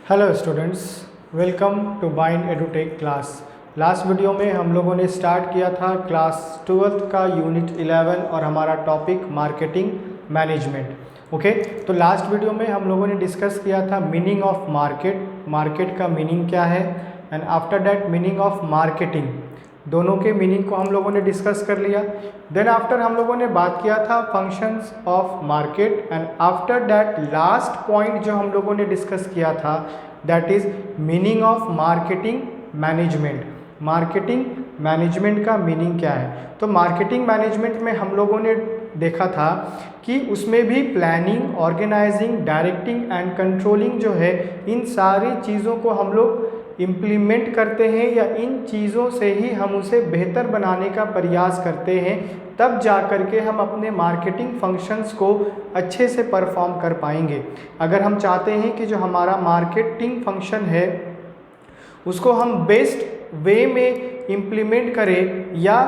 Hello students, welcome to Bind Edutech class. Last video में हम लोगों ने स्टार्ट किया था क्लास 12th का यूनिट 11 और हमारा टॉपिक मार्केटिंग मैनेजमेंट। ओके, तो लास्ट वीडियो में हम लोगों ने डिस्कस किया था मीनिंग ऑफ मार्केट का मीनिंग क्या है, and after that meaning of marketing. दोनों के मीनिंग को हम लोगों ने डिस्कस कर लिया। देन आफ्टर हम लोगों ने बात किया था functions of market, and after that last point जो हम लोगों ने डिस्कस किया था that is meaning of marketing management. Marketing management का मीनिंग क्या है? तो मार्केटिंग मैनेजमेंट में हम लोगों ने देखा था कि उसमें भी planning, organizing, directing and controlling जो है, इन सारी चीज़ों को हम लोग इम्प्लीमेंट करते हैं या इन चीज़ों से ही हम उसे बेहतर बनाने का प्रयास करते हैं, तब जा कर के हम अपने मार्केटिंग फंक्शंस को अच्छे से परफॉर्म कर पाएंगे। अगर हम चाहते हैं कि जो हमारा मार्केटिंग फंक्शन है उसको हम बेस्ट वे में इम्प्लीमेंट करें या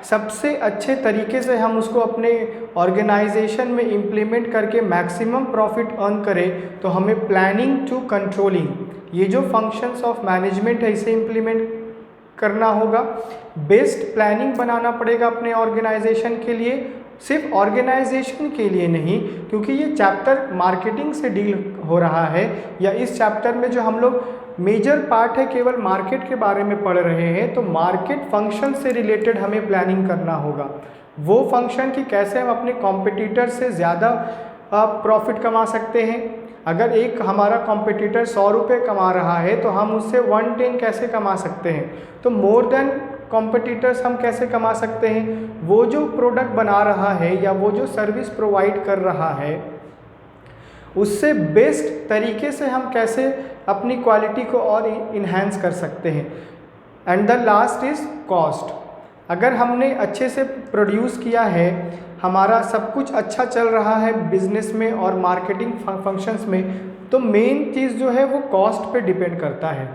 सबसे अच्छे तरीके से हम उसको अपने ऑर्गेनाइजेशन में इम्प्लीमेंट करके मैक्सिमम प्रॉफिट अर्न करें, तो हमें प्लानिंग टू कंट्रोलिंग, ये जो फंक्शंस ऑफ मैनेजमेंट है, इसे इम्प्लीमेंट करना होगा। बेस्ट प्लानिंग बनाना पड़ेगा अपने ऑर्गेनाइजेशन के लिए, सिर्फ ऑर्गेनाइजेशन के लिए नहीं, क्योंकि ये चैप्टर मार्केटिंग से डील हो रहा है, या इस चैप्टर में जो हम लोग मेजर पार्ट है केवल मार्केट के बारे में पढ़ रहे हैं, तो मार्केट फंक्शन से रिलेटेड हमें प्लानिंग करना होगा। वो फंक्शन कि कैसे हम अपने कॉम्पिटिटर से ज़्यादा प्रॉफिट कमा सकते हैं। अगर एक हमारा कॉम्पिटिटर 100 रुपये कमा रहा है तो हम उससे 110 कैसे कमा सकते हैं, तो मोर देन कॉम्पिटिटर्स हम कैसे कमा सकते हैं। वो जो प्रोडक्ट बना रहा है या वो जो सर्विस प्रोवाइड कर रहा है उससे बेस्ट तरीके से हम कैसे अपनी क्वालिटी को और इन्हेंस कर सकते हैं। And the last is cost. अगर हमने अच्छे से प्रोड्यूस किया है, हमारा सब कुछ अच्छा चल रहा है बिजनेस में और मार्केटिंग फंक्शंस में, तो मेन चीज़ जो है वो कॉस्ट पे डिपेंड करता है।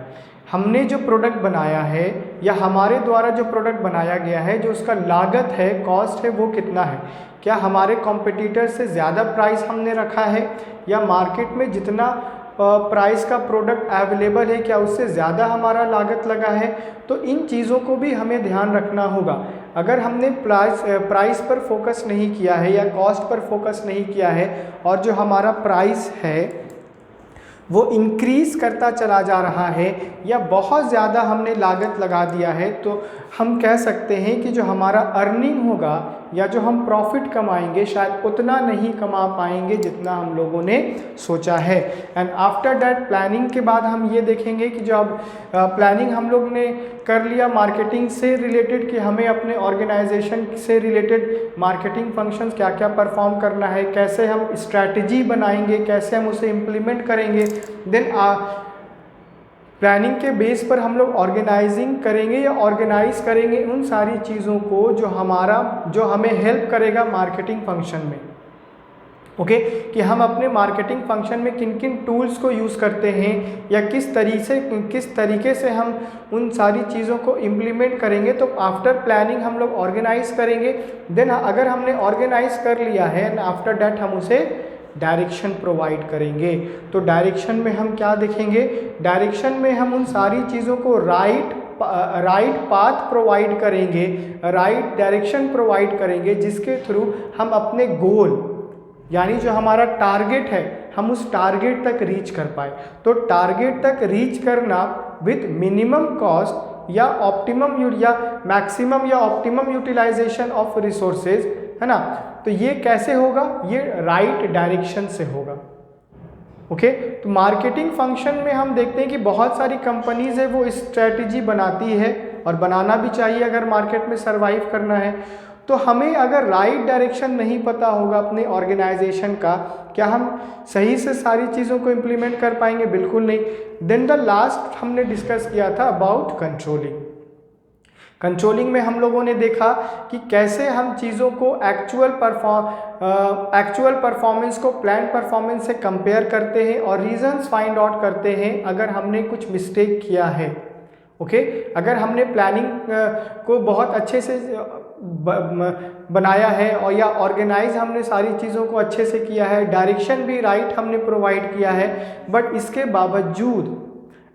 हमने जो प्रोडक्ट बनाया है या हमारे द्वारा जो प्रोडक्ट बनाया गया है, जो उसका लागत है, कॉस्ट है, वो कितना है। क्या हमारे कॉम्पिटिटर से ज़्यादा प्राइस हमने रखा है, या मार्केट में जितना प्राइस का प्रोडक्ट अवेलेबल है क्या उससे ज़्यादा हमारा लागत लगा है। तो इन चीज़ों को भी हमें ध्यान रखना होगा। अगर हमने प्राइस पर फोकस नहीं किया है या कॉस्ट पर फोकस नहीं किया है और जो हमारा प्राइस है वो इंक्रीज़ करता चला जा रहा है या बहुत ज़्यादा हमने लागत लगा दिया है, तो हम कह सकते हैं कि जो हमारा अर्निंग होगा या जो हम प्रॉफिट कमाएंगे शायद उतना नहीं कमा पाएंगे जितना हम लोगों ने सोचा है। एंड आफ्टर दैट प्लानिंग के बाद हम ये देखेंगे कि जो अब प्लानिंग हम लोग ने कर लिया मार्केटिंग से रिलेटेड कि हमें अपने ऑर्गेनाइजेशन से रिलेटेड मार्केटिंग फंक्शंस क्या क्या परफॉर्म करना है, कैसे हम स्ट्रैटेजी बनाएंगे, कैसे हम उसे इम्प्लीमेंट करेंगे। देन प्लानिंग के बेस पर हम लोग ऑर्गेनाइजिंग करेंगे या ऑर्गेनाइज करेंगे उन सारी चीज़ों को जो हमें हेल्प करेगा मार्केटिंग फंक्शन में। ओके, कि हम अपने मार्केटिंग फंक्शन में किन किन टूल्स को यूज़ करते हैं या किस तरीके से हम उन सारी चीज़ों को इम्प्लीमेंट करेंगे। तो आफ्टर प्लानिंग हम लोग ऑर्गेनाइज करेंगे। देन अगर हमने ऑर्गेनाइज कर लिया है एंड आफ्टर दैट हम उसे डायरेक्शन प्रोवाइड करेंगे। तो डायरेक्शन में हम क्या देखेंगे? डायरेक्शन में हम उन सारी चीज़ों को राइट पाथ प्रोवाइड करेंगे, राइट डायरेक्शन प्रोवाइड करेंगे, जिसके थ्रू हम अपने गोल यानी जो हमारा टारगेट है हम उस टारगेट तक रीच कर पाए। तो टारगेट तक रीच करना विथ मिनिमम कॉस्ट या मैक्सिमम या ऑप्टिमम यूटिलाइजेशन ऑफ रिसोर्सेज, है ना। तो ये कैसे होगा? ये राइट डायरेक्शन से होगा। ओके, तो मार्केटिंग फंक्शन में हम देखते हैं कि बहुत सारी कंपनीज है वो स्ट्रेटजी बनाती है और बनाना भी चाहिए अगर मार्केट में सरवाइव करना है। तो हमें अगर राइट डायरेक्शन नहीं पता होगा अपने ऑर्गेनाइजेशन का, क्या हम सही से सारी चीज़ों को इम्प्लीमेंट कर पाएंगे? बिल्कुल नहीं। देन द लास्ट हमने डिस्कस किया था अबाउट कंट्रोलिंग में हम लोगों ने देखा कि कैसे हम चीज़ों को एक्चुअल परफॉर्मेंस को प्लान परफॉर्मेंस से कंपेयर करते हैं और रीजंस फाइंड आउट करते हैं अगर हमने कुछ मिस्टेक किया है। ओके अगर हमने प्लानिंग को बहुत अच्छे से बनाया है और या ऑर्गेनाइज हमने सारी चीज़ों को अच्छे से किया है, डायरेक्शन भी राइट हमने प्रोवाइड किया है, बट इसके बावजूद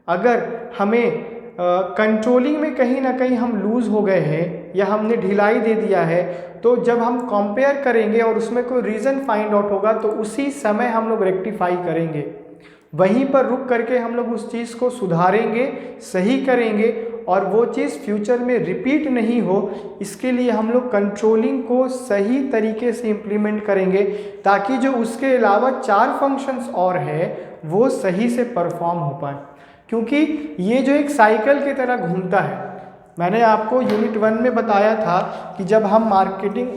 अगर हमें कंट्रोलिंग में कहीं ना कहीं हम लूज़ हो गए हैं या हमने ढिलाई दे दिया है, तो जब हम कंपेयर करेंगे और उसमें कोई रीज़न फाइंड आउट होगा तो उसी समय हम लोग रेक्टिफाई करेंगे, वहीं पर रुक करके हम लोग उस चीज़ को सुधारेंगे, सही करेंगे और वो चीज़ फ्यूचर में रिपीट नहीं हो, इसके लिए हम लोग कंट्रोलिंग को सही तरीके से इम्प्लीमेंट करेंगे ताकि जो उसके अलावा 4 फंक्शंस और है वो सही से परफॉर्म हो पाए। क्योंकि ये जो एक साइकिल की तरह घूमता है, मैंने आपको यूनिट 1 में बताया था कि जब हम मार्केटिंग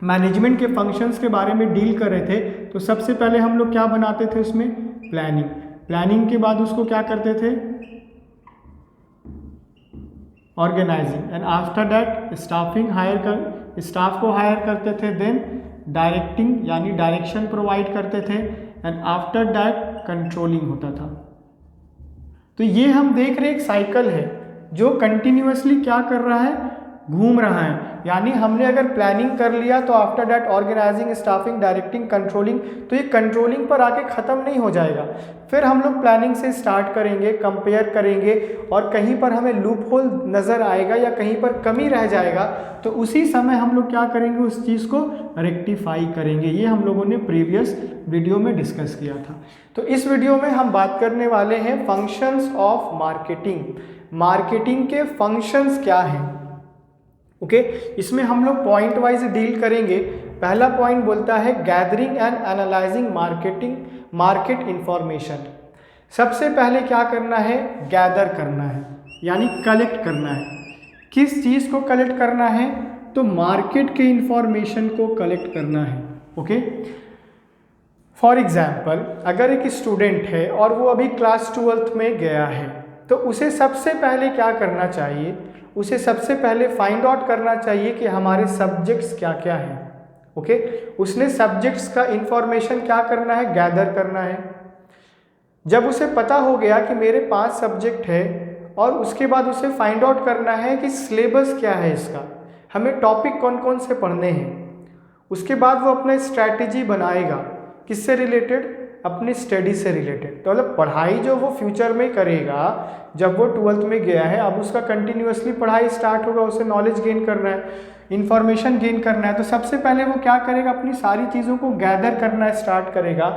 मैनेजमेंट के फंक्शंस के बारे में डील कर रहे थे तो सबसे पहले हम लोग क्या बनाते थे उसमें, प्लानिंग के बाद उसको क्या करते थे, organizing, and after that staff को हायर करते थे, देन डायरेक्टिंग यानी डायरेक्शन प्रोवाइड करते थे, एंड आफ्टर दैट कंट्रोलिंग होता था। तो ये हम देख रहे एक साइकिल है जो कंटिन्यूअसली क्या कर रहा है, घूम रहा है। यानी हमने अगर प्लानिंग कर लिया तो after that organizing, staffing, directing, controlling, तो ये कंट्रोलिंग पर आके ख़त्म नहीं हो जाएगा। फिर हम लोग प्लानिंग से स्टार्ट करेंगे, कंपेयर करेंगे और कहीं पर हमें लूप होल नज़र आएगा या कहीं पर कमी रह जाएगा तो उसी समय हम लोग क्या करेंगे, उस चीज़ को रेक्टिफाई करेंगे। ये हम लोगों ने प्रीवियस वीडियो में डिस्कस किया था। तो इस वीडियो में हम बात करने वाले हैं फंक्शंस ऑफ मार्केटिंग। मार्केटिंग के फंक्शंस क्या हैं, ओके इसमें हम लोग पॉइंट वाइज डील करेंगे। पहला पॉइंट बोलता है gathering and analysing market information. सबसे पहले क्या करना है, गैदर करना है यानी कलेक्ट करना है। किस चीज़ को कलेक्ट करना है, तो मार्केट के इंफॉर्मेशन को कलेक्ट करना है। ओके फॉर एग्जाम्पल अगर एक स्टूडेंट है और वो अभी क्लास 12th में गया है तो उसे सबसे पहले क्या करना चाहिए, उसे सबसे पहले फाइंड आउट करना चाहिए कि हमारे सब्जेक्ट्स क्या क्या हैं। ओके उसने सब्जेक्ट्स का इंफॉर्मेशन क्या करना है, गैदर करना है। जब उसे पता हो गया कि मेरे 5 सब्जेक्ट है और उसके बाद उसे फाइंड आउट करना है कि सिलेबस क्या है इसका, हमें टॉपिक कौन कौन से पढ़ने हैं। उसके बाद वो अपना स्ट्रैटेजी बनाएगा, किससे रिलेटेड, अपनी स्टडी से रिलेटेड। तो मतलब पढ़ाई जो वो फ्यूचर में करेगा, जब वो 12th में गया है अब उसका कंटिन्यूअसली पढ़ाई स्टार्ट होगा, उसे नॉलेज गेन करना है, इन्फॉर्मेशन गेन करना है। तो सबसे पहले वो क्या करेगा, अपनी सारी चीज़ों को गैदर करना स्टार्ट करेगा,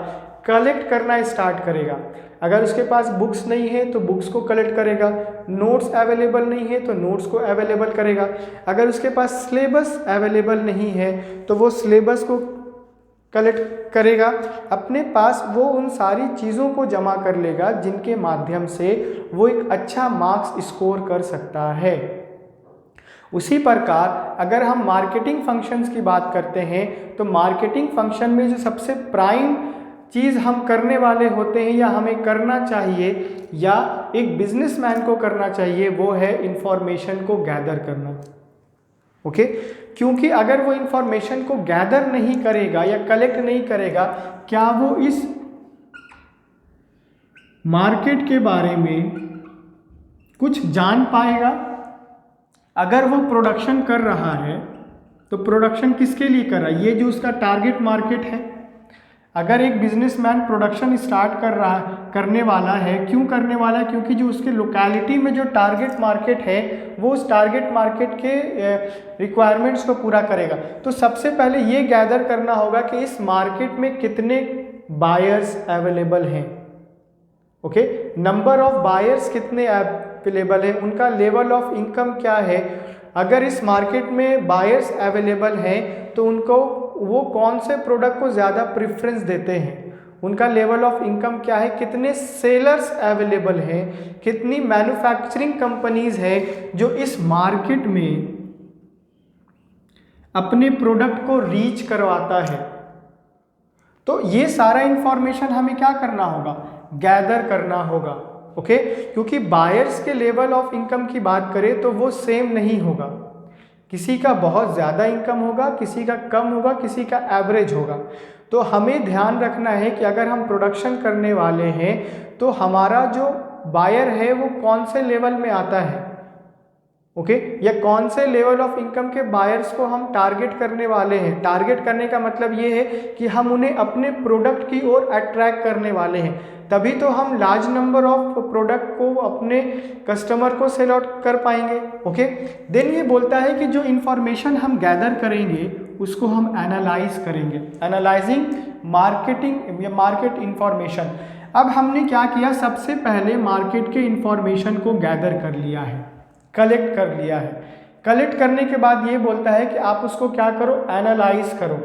कलेक्ट करना स्टार्ट करेगा। अगर उसके पास बुक्स नहीं है तो बुक्स को कलेक्ट करेगा, नोट्स अवेलेबल नहीं है तो नोट्स को अवेलेबल करेगा, अगर उसके पास सिलेबस अवेलेबल नहीं है तो वो सिलेबस को कलेक्ट करेगा। अपने पास वो उन सारी चीज़ों को जमा कर लेगा जिनके माध्यम से वो एक अच्छा मार्क्स स्कोर कर सकता है। उसी प्रकार अगर हम मार्केटिंग फंक्शंस की बात करते हैं तो मार्केटिंग फंक्शन में जो सबसे प्राइम चीज़ हम करने वाले होते हैं या हमें करना चाहिए या एक बिजनेसमैन को करना चाहिए वो है इंफॉर्मेशन को गैदर करना। ओके क्योंकि अगर वो इंफॉर्मेशन को गैदर नहीं करेगा या कलेक्ट नहीं करेगा, क्या वो इस मार्केट के बारे में कुछ जान पाएगा। अगर वो प्रोडक्शन कर रहा है तो प्रोडक्शन किसके लिए कर रहा है, ये जो उसका टारगेट मार्केट है। अगर एक बिजनेसमैन प्रोडक्शन स्टार्ट करने वाला है, क्यों करने वाला है, क्योंकि जो उसके लोकेलिटी में जो टारगेट मार्केट है वो उस टारगेट मार्केट के रिक्वायरमेंट्स को पूरा करेगा। तो सबसे पहले ये गैदर करना होगा कि इस मार्केट में कितने बायर्स अवेलेबल हैं। ओके नंबर ऑफ बायर्स कितने अवेलेबल है, उनका लेवल ऑफ इनकम क्या है। अगर इस मार्केट में बायर्स अवेलेबल हैं तो उनको वो कौन से प्रोडक्ट को ज़्यादा प्रेफरेंस देते हैं, उनका लेवल ऑफ इनकम क्या है, कितने सेलर्स अवेलेबल हैं, कितनी मैन्युफैक्चरिंग कंपनीज हैं जो इस मार्केट में अपने प्रोडक्ट को रीच करवाता है। तो ये सारा इंफॉर्मेशन हमें क्या करना होगा, गैदर करना होगा। ओके क्योंकि बायर्स के लेवल ऑफ इनकम की बात करें तो वो सेम नहीं होगा, किसी का बहुत ज़्यादा इनकम होगा, किसी का कम होगा, किसी का एवरेज होगा। तो हमें ध्यान रखना है कि अगर हम प्रोडक्शन करने वाले हैं तो हमारा जो बायर है वो कौन से लेवल में आता है, ओके, या कौन से लेवल ऑफ इनकम के बायर्स को हम टारगेट करने वाले हैं। टारगेट करने का मतलब ये है कि हम उन्हें अपने प्रोडक्ट की ओर अट्रैक्ट करने वाले हैं, तभी तो हम लार्ज नंबर ऑफ प्रोडक्ट को अपने कस्टमर को सेल आउट कर पाएंगे, ओके। देन ये बोलता है कि जो इन्फॉर्मेशन हम गैदर करेंगे उसको हम एनालाइज करेंगे, एनालाइजिंग मार्केटिंग या मार्केट इंफॉर्मेशन। अब हमने क्या किया, सबसे पहले मार्केट के इंफॉर्मेशन को गैदर कर लिया है, कलेक्ट कर लिया है। कलेक्ट करने के बाद ये बोलता है कि आप उसको क्या करो, एनालाइज करो।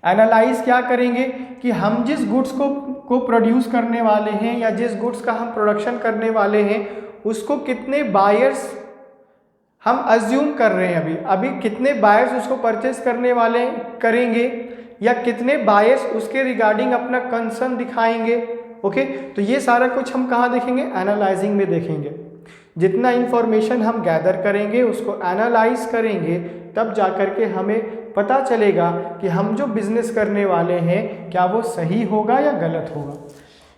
एनालाइज क्या करेंगे कि हम जिस गुड्स को प्रोड्यूस करने वाले हैं या जिस गुड्स का हम प्रोडक्शन करने वाले हैं उसको कितने बायर्स हम अज्यूम कर रहे हैं, अभी कितने बायर्स उसको परचेस करने वाले करेंगे या कितने बायर्स उसके रिगार्डिंग अपना कंसर्न दिखाएंगे, ओके। तो ये सारा कुछ हम कहाँ देखेंगे, एनालाइजिंग में देखेंगे। जितना इंफॉर्मेशन हम गैदर करेंगे उसको एनालाइज करेंगे, तब जाकर के हमें पता चलेगा कि हम जो बिजनेस करने वाले हैं क्या वो सही होगा या गलत होगा।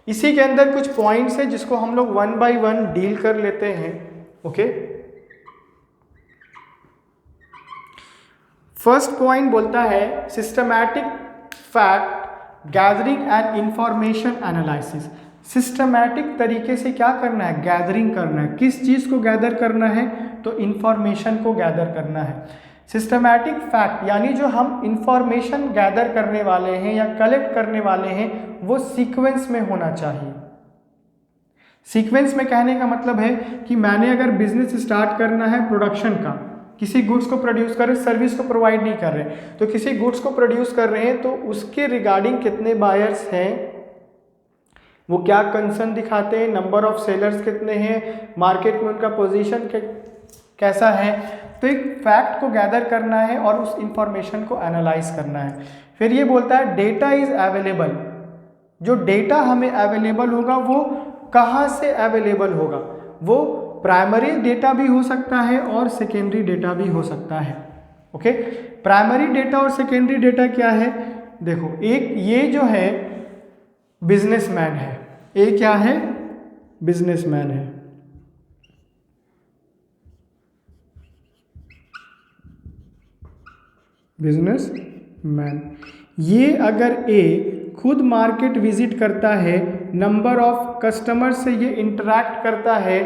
इसी के अंदर कुछ पॉइंट्स हैं जिसको हम लोग वन बाय वन डील कर लेते हैं, ओके। फर्स्ट पॉइंट बोलता है systematic fact gathering and information analysis. Systematic तरीके से क्या करना है, गैदरिंग करना है। किस चीज़ को गैदर करना है, तो इंफॉर्मेशन को गैदर करना है। सिस्टमैटिक फैक्ट यानी जो हम इंफॉर्मेशन गैदर करने वाले हैं या कलेक्ट करने वाले हैं वो सीक्वेंस में होना चाहिए। सीक्वेंस में कहने का मतलब है कि मैंने अगर बिजनेस स्टार्ट करना है प्रोडक्शन का, किसी गुड्स को प्रोड्यूस कर रहे, सर्विस को प्रोवाइड नहीं कर रहे, तो किसी गुड्स को प्रोड्यूस कर रहे हैं तो उसके रिगार्डिंग कितने बायर्स हैं, वो क्या कंसर्न दिखाते हैं, नंबर ऑफ सेलर्स कितने हैं, मार्केट में उनका पोजीशन कैसा है। तो एक फैक्ट को गैदर करना है और उस इंफॉर्मेशन को एनालाइज करना है। फिर ये बोलता है डेटा इज अवेलेबल। जो डेटा हमें अवेलेबल होगा वो कहाँ से अवेलेबल होगा, वो प्राइमरी डेटा भी हो सकता है और सेकेंडरी डेटा भी हो सकता है, ओके। प्राइमरी डेटा और सेकेंडरी डेटा क्या है, देखो एक ये जो है बिजनेसमैन है, ये क्या है, बिजनेसमैन है। बिजनेसमैन, ये अगर ए खुद मार्केट विजिट करता है, नंबर ऑफ कस्टमर से ये इंटरैक्ट करता है,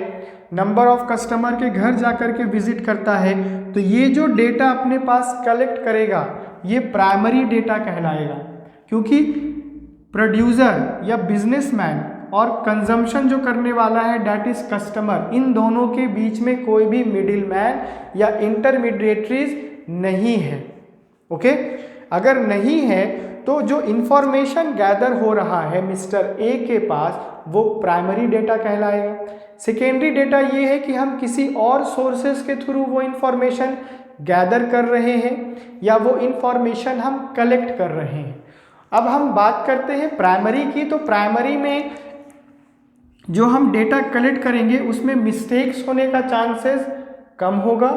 नंबर ऑफ कस्टमर के घर जाकर के विजिट करता है, तो ये जो डेटा अपने पास कलेक्ट करेगा ये प्राइमरी डेटा कहलाएगा। क्योंकि प्रोड्यूसर या बिजनेसमैन और कंजम्पशन जो करने वाला है डैट इज कस्टमर, इन दोनों के बीच में कोई भी मिडिल मैन या इंटरमीडिएटरीज नहीं है, ओके। अगर नहीं है तो जो इंफॉर्मेशन गैदर हो रहा है मिस्टर ए के पास वो प्राइमरी डेटा कहलाएगा। सेकेंडरी डेटा ये है कि हम किसी और सोर्सेस के थ्रू वो इंफॉर्मेशन गैदर कर रहे हैं या वो इंफॉर्मेशन हम कलेक्ट कर रहे हैं। अब हम बात करते हैं प्राइमरी की, तो प्राइमरी में जो हम डेटा कलेक्ट करेंगे उसमें मिस्टेक्स होने का चांसेस कम होगा,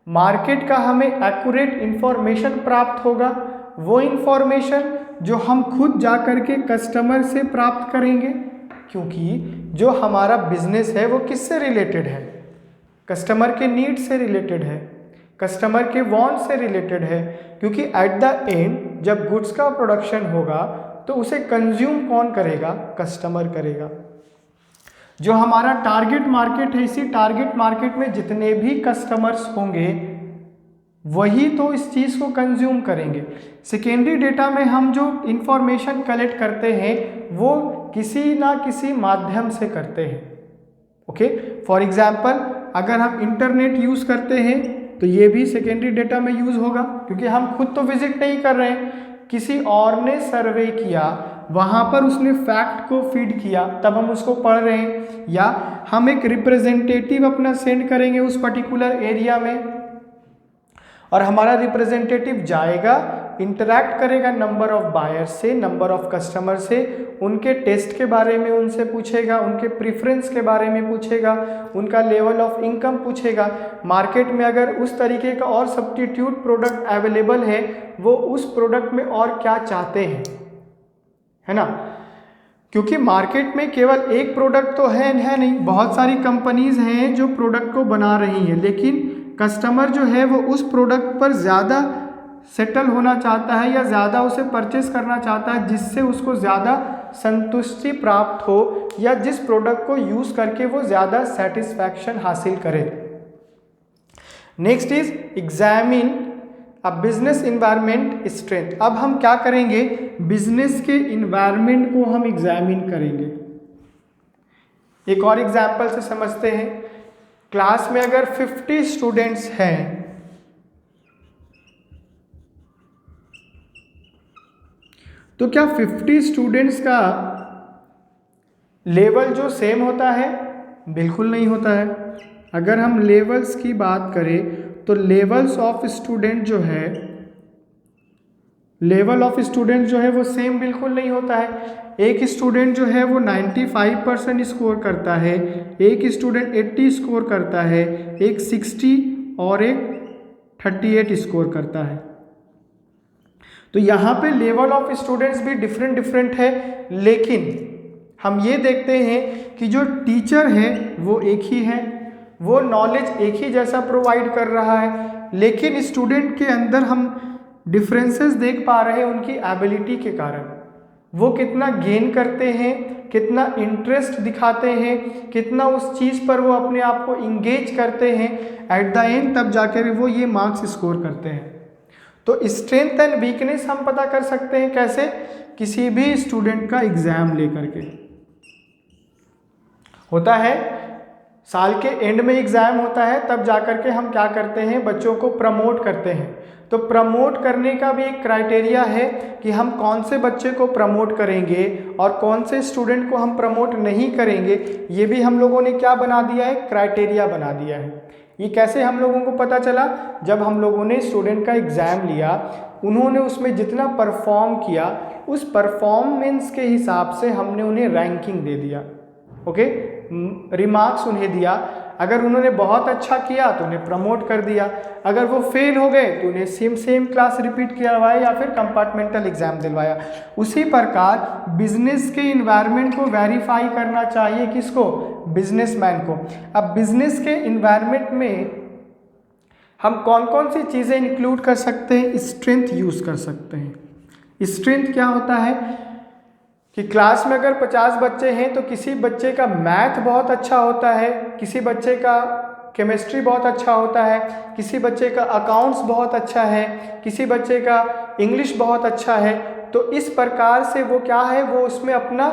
मार्केट का हमें एक्यूरेट इंफॉर्मेशन प्राप्त होगा, वो इंफॉर्मेशन जो हम खुद जा कर के कस्टमर से प्राप्त करेंगे, क्योंकि जो हमारा बिजनेस है वो किससे रिलेटेड है, कस्टमर के नीड से रिलेटेड है, कस्टमर के वांट से रिलेटेड है। क्योंकि एट द एंड जब गुड्स का प्रोडक्शन होगा तो उसे कंज्यूम कौन करेगा, कस्टमर करेगा। जो हमारा टारगेट मार्केट है, इसी टारगेट मार्केट में जितने भी कस्टमर्स होंगे वही तो इस चीज़ को कंज्यूम करेंगे। सेकेंडरी डेटा में हम जो इंफॉर्मेशन कलेक्ट करते हैं वो किसी ना किसी माध्यम से करते हैं, ओके। फॉर एग्जाम्पल अगर हम इंटरनेट यूज़ करते हैं तो ये भी सेकेंडरी डेटा में यूज़ होगा, क्योंकि हम खुद तो विजिट नहीं कर रहे हैं, किसी और ने सर्वे किया, वहाँ पर उसने फैक्ट को फीड किया, तब हम उसको पढ़ रहे हैं। या हम एक रिप्रेजेंटेटिव अपना सेंड करेंगे उस पर्टिकुलर एरिया में और हमारा रिप्रेजेंटेटिव जाएगा, इंटरैक्ट करेगा नंबर ऑफ बायर से, नंबर ऑफ कस्टमर से, उनके टेस्ट के बारे में उनसे पूछेगा, उनके प्रेफरेंस के बारे में पूछेगा, उनका लेवल ऑफ इनकम पूछेगा। मार्केट में अगर उस तरीके का और सब्स्टिट्यूट प्रोडक्ट अवेलेबल है वो उस प्रोडक्ट में और क्या चाहते हैं, है ना। क्योंकि मार्केट में केवल एक प्रोडक्ट तो है नहीं, बहुत सारी कंपनीज हैं जो प्रोडक्ट को बना रही हैं, लेकिन कस्टमर जो है वो उस प्रोडक्ट पर ज़्यादा सेटल होना चाहता है या ज़्यादा उसे परचेस करना चाहता है, जिससे उसको ज़्यादा संतुष्टि प्राप्त हो या जिस प्रोडक्ट को यूज़ करके वो ज़्यादा सेटिस्फैक्शन हासिल करे। Next is examine a business environment strength. अब हम क्या करेंगे, बिजनेस के इन्वायरमेंट को हम एग्जामिन करेंगे। एक और एग्जाम्पल से समझते हैं। क्लास में अगर 50 स्टूडेंट्स हैं तो क्या 50 स्टूडेंट्स का लेवल जो सेम होता है? बिल्कुल नहीं होता है। अगर हम लेवल्स की बात करें तो लेवल ऑफ स्टूडेंट जो है वो सेम बिल्कुल नहीं होता है। एक स्टूडेंट जो है वो 95% स्कोर करता है, एक स्टूडेंट 80 स्कोर करता है, एक 60 और एक 38 स्कोर करता है। तो यहाँ पे लेवल ऑफ स्टूडेंट्स भी डिफरेंट है, लेकिन हम ये देखते हैं कि जो टीचर है वो एक ही है, वो नॉलेज एक ही जैसा प्रोवाइड कर रहा है, लेकिन स्टूडेंट के अंदर हम डिफरेंसेस देख पा रहे हैं उनकी एबिलिटी के कारण। वो कितना गेन करते हैं, कितना इंटरेस्ट दिखाते हैं, कितना उस चीज़ पर वो अपने आप को इंगेज करते हैं, एट द एंड तब जाकर वो ये मार्क्स स्कोर करते हैं। तो स्ट्रेंथ एंड वीकनेस हम पता कर सकते हैं कैसे? किसी भी स्टूडेंट का एग्जाम लेकर के होता है, साल के एंड में एग्जाम होता है, तब जाकर के हम क्या करते हैं, बच्चों को प्रमोट करते हैं। तो प्रमोट करने का भी एक क्राइटेरिया है कि हम कौन से बच्चे को प्रमोट करेंगे और कौन से स्टूडेंट को हम प्रमोट नहीं करेंगे। ये भी हम लोगों ने क्या बना दिया है, क्राइटेरिया बना दिया है। ये कैसे हम लोगों को पता चला? जब हम लोगों ने स्टूडेंट का एग्ज़ाम लिया, उन्होंने उसमें जितना परफॉर्म किया, उस परफॉर्मेंस के हिसाब से हमने उन्हें रैंकिंग दे दिया। ओके, रिमार्क्स उन्हें दिया। अगर उन्होंने बहुत अच्छा किया तो उन्हें प्रमोट कर दिया, अगर वो फेल हो गए तो उन्हें सेम क्लास रिपीट करवाया या फिर कंपार्टमेंटल एग्जाम दिलवाया। उसी प्रकार बिजनेस के इन्वायरमेंट को वेरीफाई करना चाहिए किसको? बिजनेसमैन को। अब बिजनेस के इन्वायरमेंट में हम कौन कौन सी चीज़ें इंक्लूड कर सकते हैं? स्ट्रेंथ यूज़ कर सकते हैं। स्ट्रेंथ क्या होता है कि क्लास में अगर 50 बच्चे हैं तो किसी बच्चे का मैथ बहुत अच्छा होता है, किसी बच्चे का केमिस्ट्री बहुत अच्छा होता है, किसी बच्चे का अकाउंट्स बहुत अच्छा है, किसी बच्चे का इंग्लिश बहुत अच्छा है। तो इस प्रकार से वो क्या है, वो उसमें अपना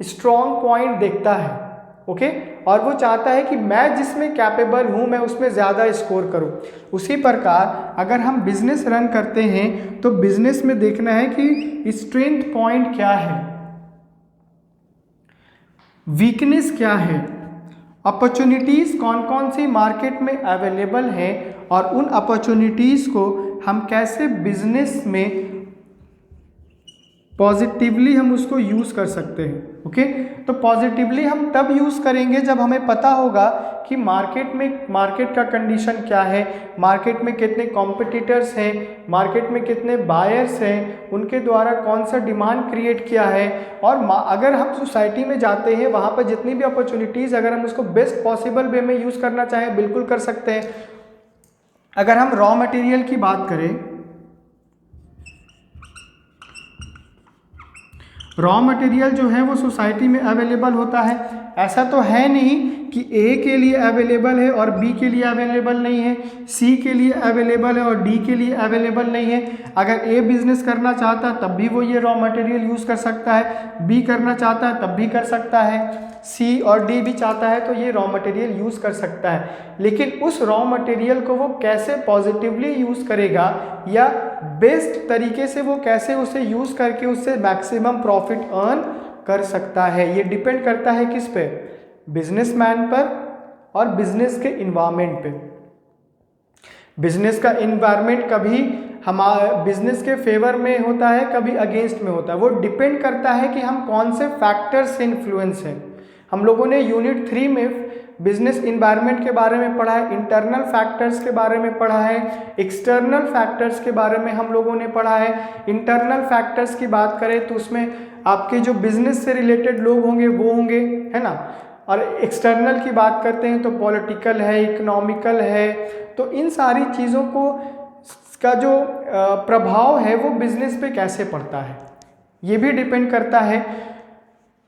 स्ट्रॉन्ग पॉइंट देखता है। ओके, और वो चाहता है कि मैं जिसमें कैपेबल हूँ मैं उसमें ज़्यादा स्कोर करूँ। उसी प्रकार अगर हम बिजनेस रन करते हैं तो बिजनेस में देखना है कि स्ट्रेंथ पॉइंट क्या है, वीकनेस क्या है, अपॉर्चुनिटीज़ कौन कौन सी मार्केट में अवेलेबल है, और उन अपॉर्चुनिटीज़ को हम कैसे बिजनेस में पॉजिटिवली हम उसको यूज़ कर सकते हैं। ओके, तो पॉजिटिवली हम तब यूज़ करेंगे जब हमें पता होगा कि मार्केट का कंडीशन क्या है, मार्केट में कितने कॉम्पिटिटर्स हैं, मार्केट में कितने बायर्स हैं, उनके द्वारा कौन सा डिमांड क्रिएट किया है। और अगर हम सोसाइटी में जाते हैं, वहाँ पर जितनी भी अपॉर्चुनिटीज़ अगर हम उसको बेस्ट पॉसिबल वे में यूज़ करना चाहें बिल्कुल कर सकते हैं। अगर हम रॉ मटेरियल की बात करें, रॉ मटेरियल जो है वो सोसाइटी में अवेलेबल होता है। ऐसा तो है नहीं कि ए के लिए अवेलेबल है और बी के लिए अवेलेबल नहीं है, सी के लिए अवेलेबल है और डी के लिए अवेलेबल नहीं है। अगर ए बिजनेस करना चाहता है तब भी वो ये रॉ मटेरियल यूज़ कर सकता है, बी करना चाहता है तब भी कर सकता है, सी और डी भी चाहता है तो ये रॉ मटेरियल यूज़ कर सकता है। लेकिन उस रॉ मटेरियल को वो कैसे पॉजिटिवली यूज़ करेगा या बेस्ट तरीके से वो कैसे उसे यूज़ करके उससे मैक्सिमम प्रॉफिट अर्न कर सकता है, ये डिपेंड करता है किस पे? बिजनेसमैन पर और बिजनेस के इन्वायरमेंट पे। बिजनेस का इन्वायरमेंट कभी हमारे बिजनेस के फेवर में होता है, कभी अगेंस्ट में होता है। वो डिपेंड करता है कि हम कौन से फैक्टर से इन्फ्लुएंस हैं। हम लोगों ने यूनिट 3 में बिजनेस इन्वायरमेंट के बारे में पढ़ा है, इंटरनल फैक्टर्स के बारे में पढ़ा है, एक्सटर्नल फैक्टर्स के बारे में हम लोगों ने पढ़ा है। इंटरनल फैक्टर्स की बात करें तो उसमें आपके जो बिजनेस से रिलेटेड लोग होंगे वो होंगे, है ना। और एक्सटर्नल की बात करते हैं तो पॉलिटिकल है, इकोनॉमिकल है। तो इन सारी चीज़ों को का जो प्रभाव है वो बिजनेस पे कैसे पड़ता है ये भी डिपेंड करता है।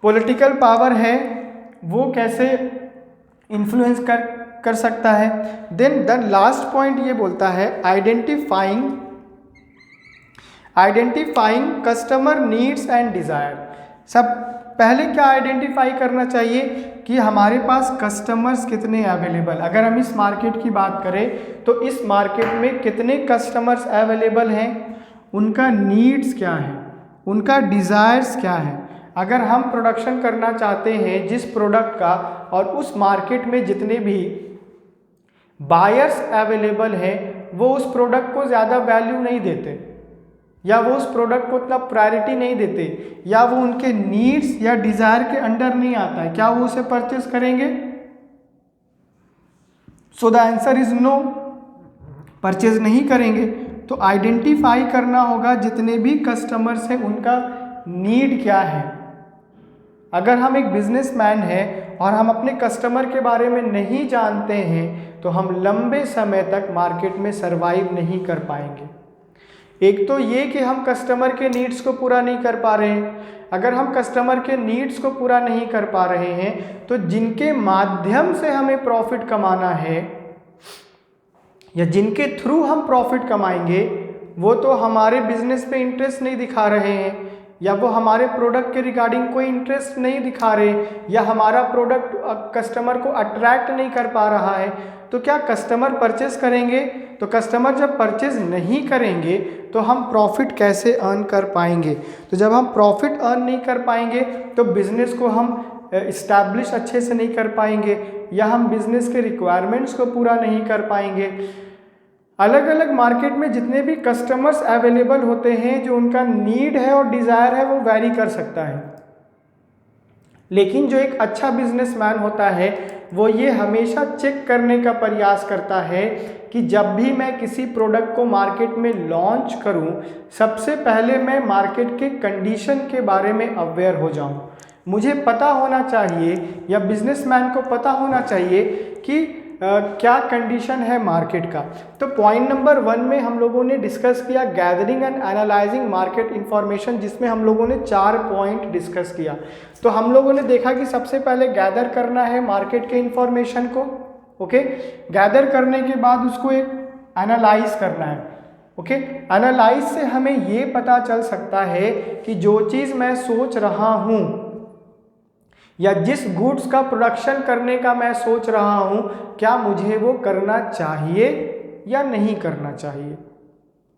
पॉलिटिकल पावर है वो कैसे इन्फ्लुएंस कर सकता है। देन द लास्ट पॉइंट ये बोलता है identifying customer needs and desire. सब पहले क्या आइडेंटिफाई करना चाहिए कि हमारे पास कस्टमर्स कितने अवेलेबल। अगर हम इस मार्केट की बात करें तो इस मार्केट में कितने कस्टमर्स अवेलेबल हैं, उनका नीड्स क्या है, उनका डिज़ायर्स क्या है। अगर हम प्रोडक्शन करना चाहते हैं जिस प्रोडक्ट का और उस मार्केट में जितने भी बायर्स अवेलेबल हैं वो उस प्रोडक्ट को ज़्यादा वैल्यू नहीं देते या वो उस प्रोडक्ट को उतना प्रायोरिटी नहीं देते या वो उनके नीड्स या डिज़ायर के अंडर नहीं आता है, क्या वो उसे परचेस करेंगे? So the answer is no, purchase नहीं करेंगे। तो आइडेंटिफाई करना होगा जितने भी कस्टमर्स हैं उनका नीड क्या है। अगर हम एक बिजनेसमैन हैं और हम अपने कस्टमर के बारे में नहीं जानते हैं तो हम लंबे समय तक मार्केट में सरवाइव नहीं कर पाएंगे। एक तो ये कि हम कस्टमर के नीड्स को पूरा नहीं कर पा रहे हैं। अगर हम कस्टमर के नीड्स को पूरा नहीं कर पा रहे हैं तो जिनके माध्यम से हमें प्रॉफिट कमाना है या जिनके थ्रू हम प्रॉफिट कमाएंगे वो तो हमारे बिजनेस पे इंटरेस्ट नहीं दिखा रहे हैं या वो हमारे प्रोडक्ट के रिगार्डिंग कोई इंटरेस्ट नहीं दिखा रहे या हमारा प्रोडक्ट कस्टमर को अट्रैक्ट नहीं कर पा रहा है, तो क्या कस्टमर परचेस करेंगे? तो कस्टमर जब परचेज नहीं करेंगे तो हम प्रॉफिट कैसे अर्न कर पाएंगे? तो जब हम प्रॉफिट अर्न नहीं कर पाएंगे तो बिजनेस को हम इस्टेब्लिश अच्छे से नहीं कर पाएंगे या हम बिजनेस के रिक्वायरमेंट्स को पूरा नहीं कर पाएंगे। अलग अलग मार्केट में जितने भी कस्टमर्स अवेलेबल होते हैं जो उनका नीड है और डिज़ायर है वो वैरी कर सकता है, लेकिन जो एक अच्छा बिजनेसमैन होता है वो ये हमेशा चेक करने का प्रयास करता है कि जब भी मैं किसी प्रोडक्ट को मार्केट में लॉन्च करूं सबसे पहले मैं मार्केट के कंडीशन के बारे में अवेयर हो जाऊं। मुझे पता होना चाहिए या बिजनेसमैन को पता होना चाहिए कि क्या कंडीशन है मार्केट का। तो पॉइंट नंबर 1 में हम लोगों ने डिस्कस किया gathering and analysing market information, जिसमें हम लोगों ने 4 पॉइंट डिस्कस किया। तो हम लोगों ने देखा कि सबसे पहले गैदर करना है मार्केट के इंफॉर्मेशन को, ओके। गैदर करने के बाद उसको एक एनालाइज करना है, ओके। एनालाइज से हमें ये पता चल सकता है कि जो चीज़ मैं सोच रहा हूँ या जिस गुड्स का प्रोडक्शन करने का मैं सोच रहा हूँ क्या मुझे वो करना चाहिए या नहीं करना चाहिए,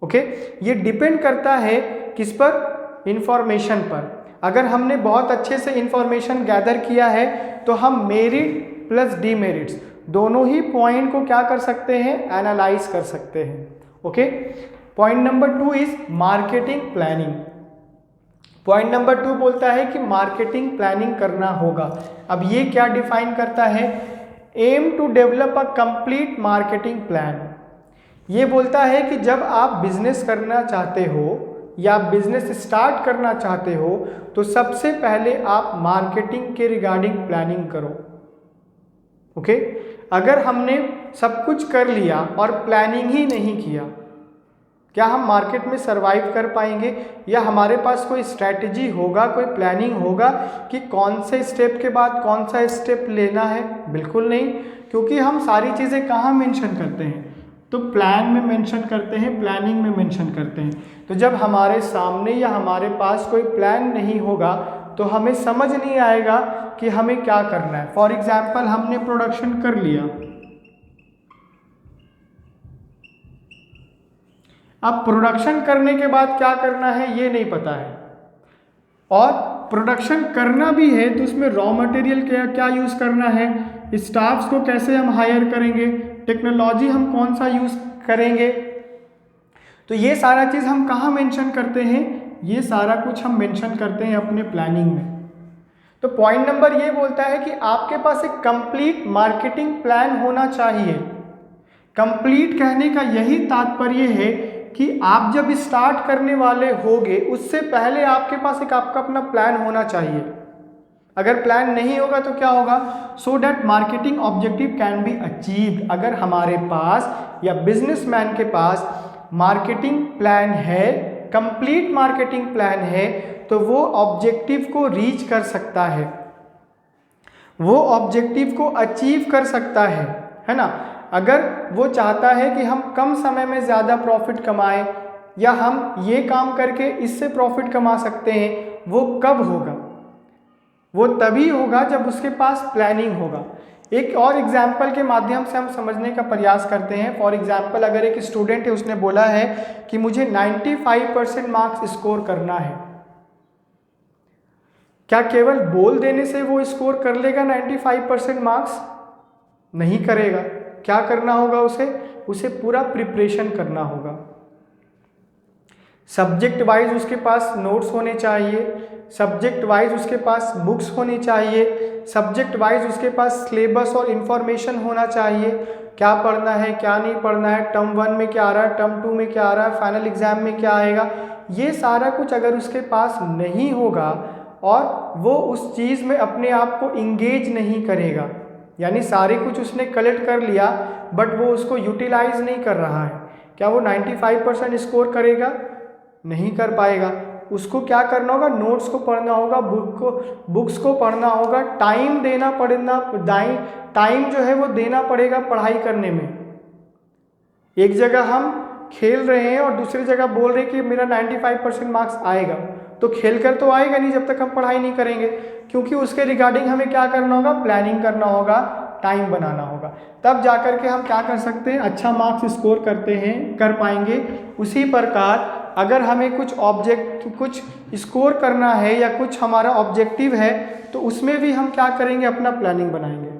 ओके। ये डिपेंड करता है किस पर? इंफॉर्मेशन पर। अगर हमने बहुत अच्छे से इंफॉर्मेशन गैदर किया है तो हम मेरिट प्लस डीमेरिट्स दोनों ही पॉइंट को क्या कर सकते हैं? एनालाइज कर सकते हैं, okay. Point number 2 is marketing planning. Point number 2 बोलता है कि मार्केटिंग प्लानिंग करना होगा। अब ये क्या डिफाइन करता है? Aim to develop a complete marketing plan. ये बोलता है कि जब आप बिजनेस करना चाहते हो या बिजनेस स्टार्ट करना चाहते हो तो सबसे पहले आप मार्केटिंग के रिगार्डिंग प्लानिंग करो, ओके। अगर हमने सब कुछ कर लिया और प्लानिंग ही नहीं किया, क्या हम मार्केट में सरवाइव कर पाएंगे? या हमारे पास कोई स्ट्रैटेजी होगा, कोई प्लानिंग होगा कि कौन से स्टेप के बाद कौन सा स्टेप लेना है? बिल्कुल नहीं, क्योंकि हम सारी चीज़ें कहाँ मेंशन करते हैं? तो प्लान में मेंशन करते हैं, प्लानिंग में मेंशन करते हैं। तो जब हमारे सामने या हमारे पास कोई प्लान नहीं होगा तो हमें समझ नहीं आएगा कि हमें क्या करना है। फॉर एग्जाम्पल हमने प्रोडक्शन कर लिया, अब प्रोडक्शन करने के बाद क्या करना है ये नहीं पता है, और प्रोडक्शन करना भी है तो उसमें रॉ मटेरियल क्या यूज़ करना है, स्टाफ्स को कैसे हम हायर करेंगे, टेक्नोलॉजी हम कौन सा यूज़ करेंगे। तो ये सारा चीज़ हम कहाँ मेंशन करते हैं? ये सारा कुछ हम मेंशन करते हैं अपने प्लानिंग में। तो पॉइंट नंबर ये बोलता है कि आपके पास एक कंप्लीट मार्केटिंग प्लान होना चाहिए। कंप्लीट कहने का यही तात्पर्य है कि आप जब स्टार्ट करने वाले होगे उससे पहले आपके पास एक आपका अपना प्लान होना चाहिए। अगर प्लान नहीं होगा तो क्या होगा, so that marketing objective can be achieved. अगर हमारे पास या बिजनेसमैन के पास मार्केटिंग प्लान है, कंप्लीट मार्केटिंग प्लान है, तो वो ऑब्जेक्टिव को रीच कर सकता है, वो ऑब्जेक्टिव को अचीव कर सकता है ना। अगर वो चाहता है कि हम कम समय में ज़्यादा प्रॉफिट कमाएं या हम ये काम करके इससे प्रॉफिट कमा सकते हैं, वो कब होगा, वो तभी होगा जब उसके पास प्लानिंग होगा। एक और एग्जाम्पल के माध्यम से हम समझने का प्रयास करते हैं। फॉर एग्जाम्पल, अगर एक स्टूडेंट है, उसने बोला है कि मुझे 95% मार्क्स स्कोर करना है, क्या केवल बोल देने से वो स्कोर कर लेगा 95% मार्क्स? नहीं करेगा। क्या करना होगा उसे पूरा प्रिपरेशन करना होगा। सब्जेक्ट वाइज उसके पास नोट्स होने चाहिए, सब्जेक्ट वाइज उसके पास बुक्स होनी चाहिए, सब्जेक्ट वाइज उसके पास सिलेबस और इन्फॉर्मेशन होना चाहिए, क्या पढ़ना है क्या नहीं पढ़ना है, टर्म 1 में क्या आ रहा है, टर्म 2 में क्या आ रहा है, फाइनल एग्जाम में क्या आएगा। ये सारा कुछ अगर उसके पास नहीं होगा और वो उस चीज़ में अपने आप को इंगेज नहीं करेगा, यानी सारे कुछ उसने कलेक्ट कर लिया बट वो उसको यूटिलाइज नहीं कर रहा है, क्या वो 95% स्कोर करेगा? नहीं कर पाएगा। उसको क्या करना होगा, नोट्स को पढ़ना होगा, बुक्स को पढ़ना होगा, टाइम देना पड़ेगा, टाइम जो है वो देना पड़ेगा पढ़ाई करने में। एक जगह हम खेल रहे हैं और दूसरी जगह बोल रहे हैं कि मेरा 95% मार्क्स आएगा, तो खेल कर तो आएगा नहीं जब तक हम पढ़ाई नहीं करेंगे, क्योंकि उसके रिगार्डिंग हमें क्या करना होगा, प्लानिंग करना होगा, टाइम बनाना होगा, तब जाकर के हम क्या कर सकते हैं, अच्छा मार्क्स स्कोर कर पाएंगे। उसी प्रकार अगर हमें कुछ स्कोर करना है या कुछ हमारा ऑब्जेक्टिव है तो उसमें भी हम क्या करेंगे, अपना प्लानिंग बनाएंगे।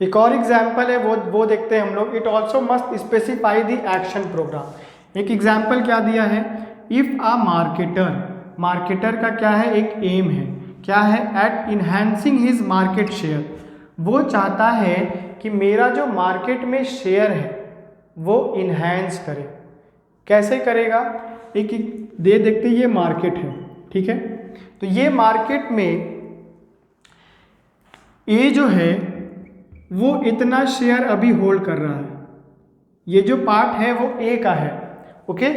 एक और एग्जाम्पल है वो देखते हैं हम लोग। It also must specify the action program. एक एग्जाम्पल क्या दिया है, इफ अ मार्केटर का क्या है, एक एम है, क्या है, at enhancing his market share. वो चाहता है कि मेरा जो मार्केट में शेयर है वो इन्हेंस करे। कैसे करेगा, एक दे देखते, ये मार्केट है, ठीक है, तो ये मार्केट में ए जो है वो इतना शेयर अभी होल्ड कर रहा है, ये जो पार्ट है वो ए का है, ओके।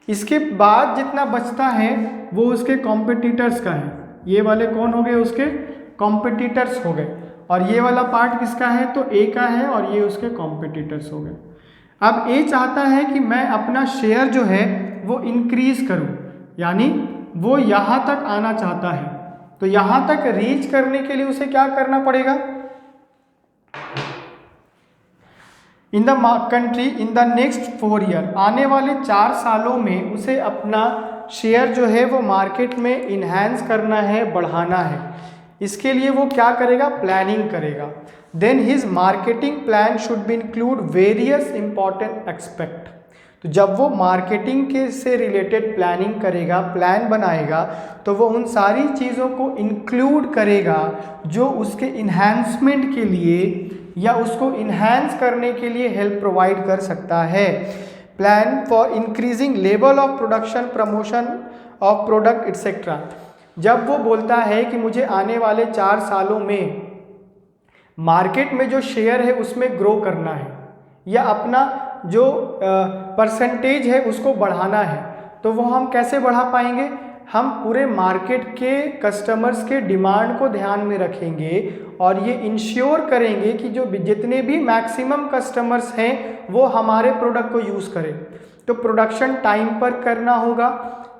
इसके बाद जितना बचता है वो उसके कॉम्पिटिटर्स का है। ये वाले कौन हो गए, उसके कॉम्पिटिटर्स हो गए, और ये वाला पार्ट किसका है, तो ए का है, और ये उसके कॉम्पिटिटर्स हो गए। अब ए चाहता है कि मैं अपना शेयर जो है वो इंक्रीज करूं, यानी वो यहाँ तक आना चाहता है, तो यहाँ तक रीच करने के लिए उसे क्या करना पड़ेगा, in the country in the next 4 year, आने वाले 4 सालों में उसे अपना शेयर जो है वो मार्केट में इन्हेंस करना है, बढ़ाना है। इसके लिए वो क्या करेगा, प्लानिंग करेगा। Then his marketing plan should be include various important aspect. तो जब वो मार्केटिंग के से रिलेटेड प्लानिंग करेगा, प्लान बनाएगा, तो वो उन सारी चीज़ों को इंक्लूड करेगा जो उसके इन्हेंसमेंट के लिए या उसको इन्हेंस करने के लिए हेल्प प्रोवाइड कर सकता है। Plan for increasing level of production, promotion of product etcetera. जब वो बोलता है कि मुझे आने वाले 4 सालों में मार्केट में जो शेयर है उसमें ग्रो करना है या अपना जो परसेंटेज है उसको बढ़ाना है, तो वो हम कैसे बढ़ा पाएंगे, हम पूरे मार्केट के कस्टमर्स के डिमांड को ध्यान में रखेंगे और ये इंश्योर करेंगे कि जो जितने भी मैक्सिमम कस्टमर्स हैं वो हमारे प्रोडक्ट को यूज़ करें। तो प्रोडक्शन टाइम पर करना होगा,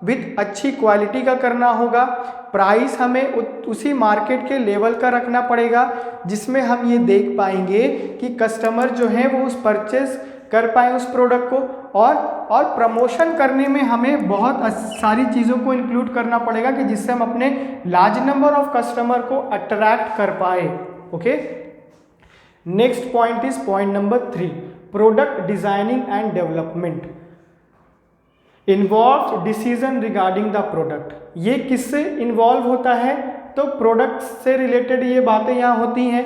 विद अच्छी क्वालिटी का करना होगा, प्राइस हमें उसी मार्केट के लेवल का रखना पड़ेगा जिसमें हम ये देख पाएंगे कि कस्टमर जो है वो उस परचेज कर पाए उस प्रोडक्ट को, और प्रमोशन करने में हमें बहुत सारी चीज़ों को इंक्लूड करना पड़ेगा कि जिससे हम अपने लार्ज नंबर ऑफ कस्टमर को अट्रैक्ट कर पाए, okay. Next point is point number 3, product designing and development involve decision regarding the product. ये किससे इन्वॉल्व होता है, तो प्रोडक्ट से रिलेटेड ये बातें यहाँ होती हैं।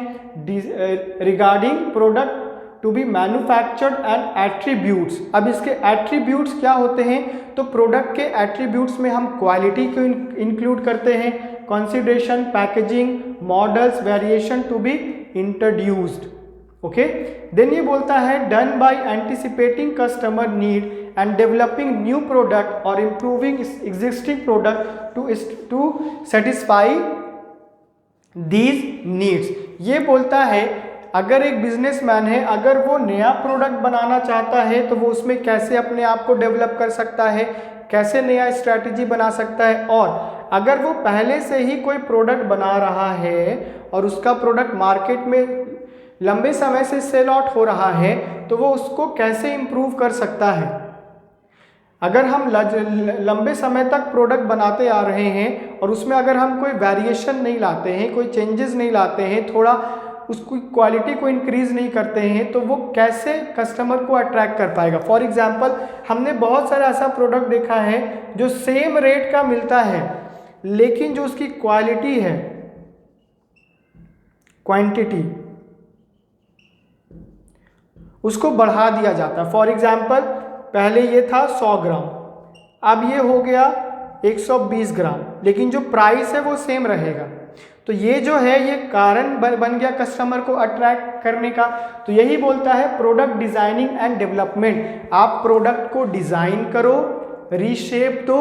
Regarding product to be manufactured and attributes. अब इसके एट्रीब्यूट्स क्या होते हैं, तो प्रोडक्ट के एट्रीब्यूट्स में हम क्वालिटी को इंक्लूड करते हैं, consideration, packaging, models, variation to be introduced. Okay, then ये बोलता है done by anticipating customer need and developing new product और improving existing product to satisfy these needs. ये बोलता है अगर एक बिजनेसमैन है, अगर वो नया प्रोडक्ट बनाना चाहता है तो वो उसमें कैसे अपने आप को डेवलप कर सकता है, कैसे नया स्ट्रैटेजी बना सकता है, और अगर वो पहले से ही कोई प्रोडक्ट बना रहा है और उसका प्रोडक्ट मार्केट में लंबे समय से सेल आउट हो रहा है तो वो उसको कैसे इम्प्रूव कर सकता है। अगर हम लंबे समय तक प्रोडक्ट बनाते आ रहे हैं और उसमें अगर हम कोई वेरिएशन नहीं लाते हैं, कोई चेंजेस नहीं लाते हैं, थोड़ा उसकी क्वालिटी को इंक्रीज नहीं करते हैं, तो वो कैसे कस्टमर को अट्रैक्ट कर पाएगा। फॉर एग्जांपल हमने बहुत सारा ऐसा प्रोडक्ट देखा है जो सेम रेट का मिलता है लेकिन जो उसकी क्वालिटी है, क्वांटिटी, उसको बढ़ा दिया जाता है। फॉर एग्जांपल पहले ये था 100 ग्राम, अब ये हो गया 120 ग्राम, लेकिन जो प्राइस है वो सेम रहेगा। तो ये जो है ये कारण बन गया कस्टमर को अट्रैक्ट करने का। तो यही बोलता है प्रोडक्ट डिजाइनिंग एंड डेवलपमेंट। आप प्रोडक्ट को डिजाइन करो, रीशेप दो,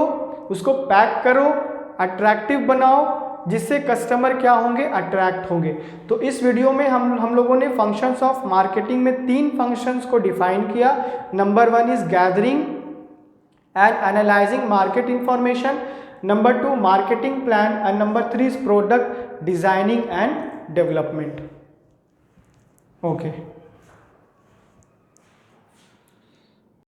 उसको पैक करो, अट्रैक्टिव बनाओ, जिससे कस्टमर क्या होंगे, अट्रैक्ट होंगे। तो इस वीडियो में हम लोगों ने फंक्शंस ऑफ मार्केटिंग में 3 फंक्शंस को डिफाइन किया। Number 1 is gathering and analysing market information, number 2 marketing plan, and number 3 is product designing and development. Okay.